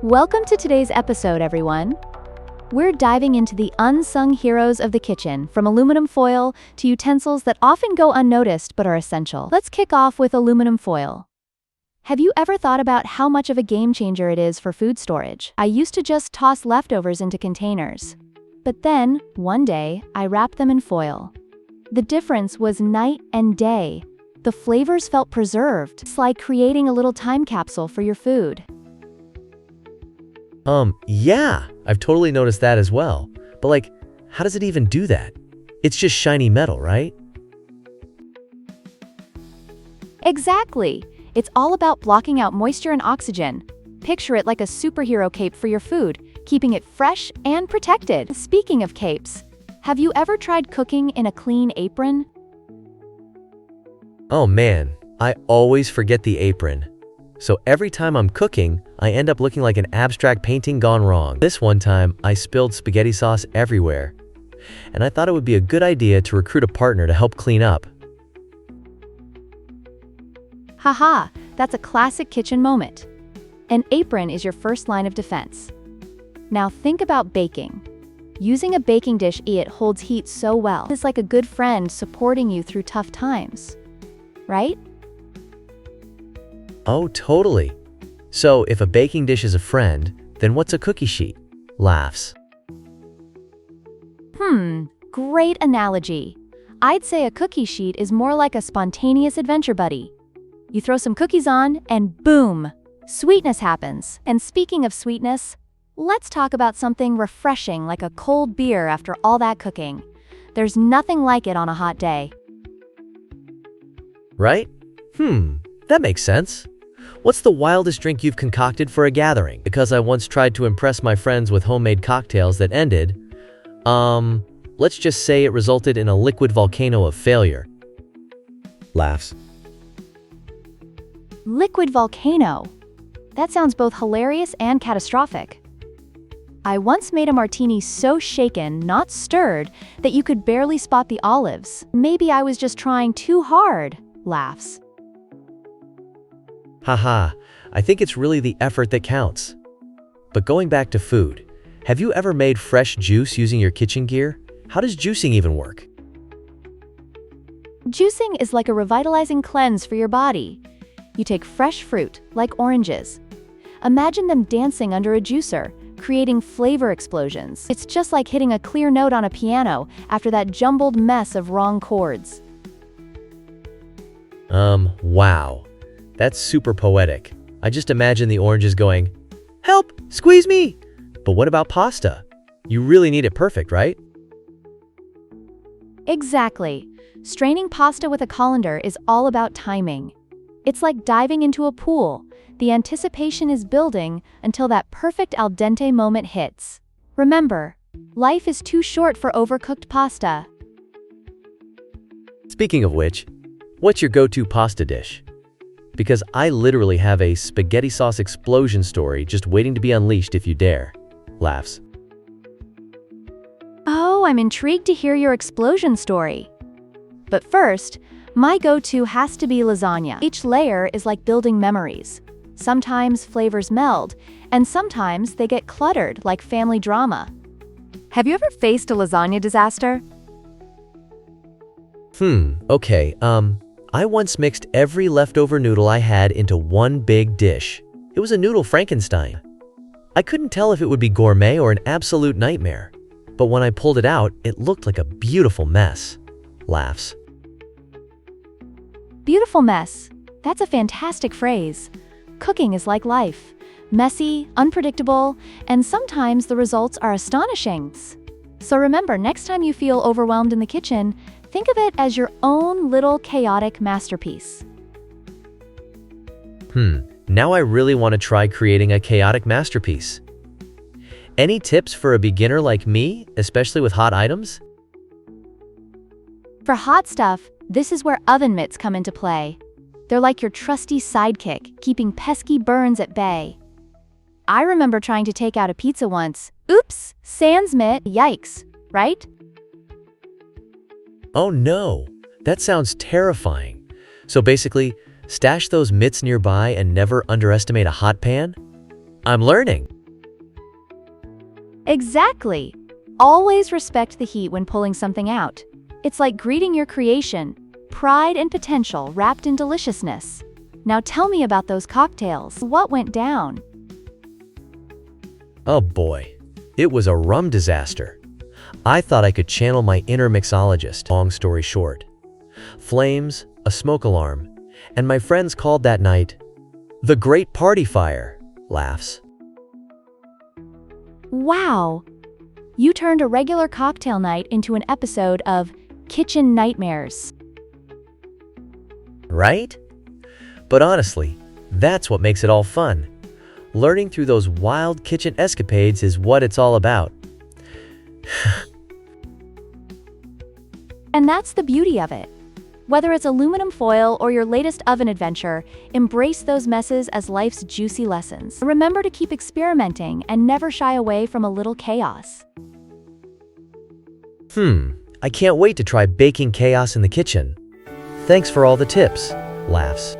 Welcome to today's episode, everyone. We're diving into the unsung heroes of the kitchen, from aluminum foil to utensils that often go unnoticed but are essential. Let's kick off with aluminum foil. Have you ever thought about how much of a game changer it is for food storage? I used to just toss leftovers into containers. But then, one day, I wrapped them in foil. The difference was night and day. The flavors felt preserved. It's like creating a little time capsule for your food. Yeah, I've totally noticed that as well. But how does it even do that? It's just shiny metal, right? Exactly. It's all about blocking out moisture and oxygen. Picture it like a superhero cape for your food, keeping it fresh and protected. Speaking of capes, have you ever tried cooking in a clean apron? Oh man, I always forget the apron. So every time I'm cooking, I end up looking like an abstract painting gone wrong. This one time, I spilled spaghetti sauce everywhere. And I thought it would be a good idea to recruit a partner to help clean up. Haha, that's a classic kitchen moment. An apron is your first line of defense. Now think about baking. Using a baking dish, it holds heat so well. It's like a good friend supporting you through tough times. Right? Oh, totally. So if a baking dish is a friend, then what's a cookie sheet? Laughs. Great analogy. I'd say a cookie sheet is more like a spontaneous adventure buddy. You throw some cookies on, and boom, sweetness happens. And speaking of sweetness, let's talk about something refreshing like a cold beer after all that cooking. There's nothing like it on a hot day. Right? That makes sense. What's the wildest drink you've concocted for a gathering? Because I once tried to impress my friends with homemade cocktails that ended, let's just say it resulted in a liquid volcano of failure. Laughs. Liquid volcano. That sounds both hilarious and catastrophic. I once made a martini so shaken, not stirred, that you could barely spot the olives. Maybe I was just trying too hard. Laughs. Haha, I think it's really the effort that counts. But going back to food, have you ever made fresh juice using your kitchen gear? How does juicing even work? Juicing is like a revitalizing cleanse for your body. You take fresh fruit, like oranges. Imagine them dancing under a juicer, creating flavor explosions. It's just like hitting a clear note on a piano after that jumbled mess of wrong chords. Wow. That's super poetic. I just imagine the oranges going, "Help! Squeeze me!" But what about pasta? You really need it perfect, right? Exactly. Straining pasta with a colander is all about timing. It's like diving into a pool. The anticipation is building until that perfect al dente moment hits. Remember, life is too short for overcooked pasta. Speaking of which, what's your go-to pasta dish? Because I literally have a spaghetti sauce explosion story just waiting to be unleashed if you dare. Laughs. Oh, I'm intrigued to hear your explosion story. But first, my go-to has to be lasagna. Each layer is like building memories. Sometimes flavors meld, and sometimes they get cluttered like family drama. Have you ever faced a lasagna disaster? Okay, I once mixed every leftover noodle I had into one big dish. It was a noodle Frankenstein. I couldn't tell if it would be gourmet or an absolute nightmare. But when I pulled it out, it looked like a beautiful mess. Laughs. Beautiful mess. That's a fantastic phrase. Cooking is like life. Messy, unpredictable, and sometimes the results are astonishing. So remember, next time you feel overwhelmed in the kitchen, think of it as your own little chaotic masterpiece. Now I really want to try creating a chaotic masterpiece. Any tips for a beginner like me, especially with hot items? For hot stuff, this is where oven mitts come into play. They're like your trusty sidekick, keeping pesky burns at bay. I remember trying to take out a pizza once. Oops, sans mitt, yikes, right? Oh no, that sounds terrifying. So basically, stash those mitts nearby and never underestimate a hot pan? I'm learning. Exactly. Always respect the heat when pulling something out. It's like greeting your creation, pride and potential wrapped in deliciousness. Now tell me about those cocktails. What went down? Oh boy, it was a rum disaster. I thought I could channel my inner mixologist. Long story short. Flames, a smoke alarm, and my friends called that night the Great Party Fire. Laughs. Wow! You turned a regular cocktail night into an episode of Kitchen Nightmares. Right? But honestly, that's what makes it all fun. Learning through those wild kitchen escapades is what it's all about. And that's the beauty of it. Whether it's aluminum foil or your latest oven adventure, embrace those messes as life's juicy lessons. Remember to keep experimenting and never shy away from a little chaos. I can't wait to try baking chaos in the kitchen. Thanks for all the tips. Laughs.